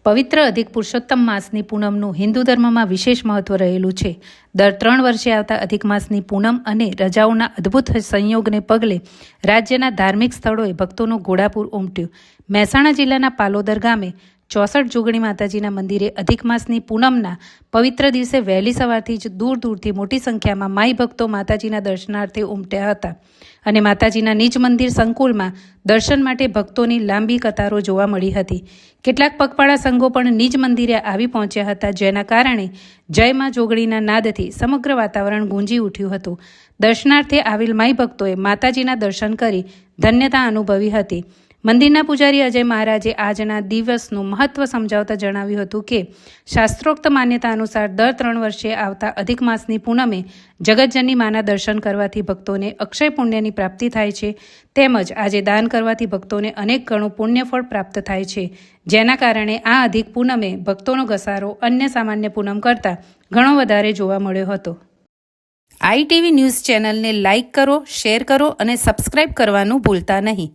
પવિત્ર અધિક પુરુષોત્તમ માસની પૂનમનું હિન્દુ ધર્મમાં વિશેષ મહત્વ રહેલું છે. દર 3 વર્ષે આવતા અધિક માસની પૂનમ અને રજાઓના અદ્ભુત સંયોગને પગલે રાજ્યના ધાર્મિક સ્થળોએ ભક્તોનું ઘોડાપૂર ઉમટ્યું. મહેસાણા જિલ્લાના પાલોદર ગામે 64 જોગણી માતાજીના મંદિરે અધિક માસની પૂનમના પવિત્ર દિવસે વહેલી સવારથી જ દૂર દૂરથી મોટી સંખ્યામાં માઈ ભક્તો માતાજીના દર્શનાર્થે ઉમટ્યા હતા અને માતાજીના નિજ મંદિર સંકુલમાં દર્શન માટે ભક્તોની લાંબી કતારો જોવા મળી હતી. કેટલાક પગપાળા સંઘો પણ નિજ મંદિરે આવી પહોંચ્યા હતા, જેના કારણે જય મા જોગણીના નાદથી સમગ્ર વાતાવરણ ગુંજી ઉઠ્યું હતું. દર્શનાર્થે આવેલ માઈ ભક્તોએ માતાજીના દર્શન કરી ધન્યતા અનુભવી હતી. મંદિરના પૂજારી અજય મહારાજે આજના દિવસનું મહત્વ સમજાવતા જણાવ્યું હતું કે શાસ્ત્રોક્ત માન્યતા અનુસાર દર 3 વર્ષે આવતા અધિક માસની પૂનમે જગતજનની માના દર્શન કરવાથી ભક્તોને અક્ષય પુણ્યની પ્રાપ્તિ થાય છે, તેમજ આજે દાન કરવાથી ભક્તોને અનેક ગણું પુણ્યફળ પ્રાપ્ત થાય છે, જેના કારણે આ અધિક પૂનમે ભક્તોનો ઘસારો અન્ય સામાન્ય પૂનમ કરતાં ઘણો વધારે જોવા મળ્યો હતો. ITV ન્યૂઝ ચેનલને લાઇક કરો, શેર કરો અને સબસ્ક્રાઇબ કરવાનું ભૂલતા નહીં.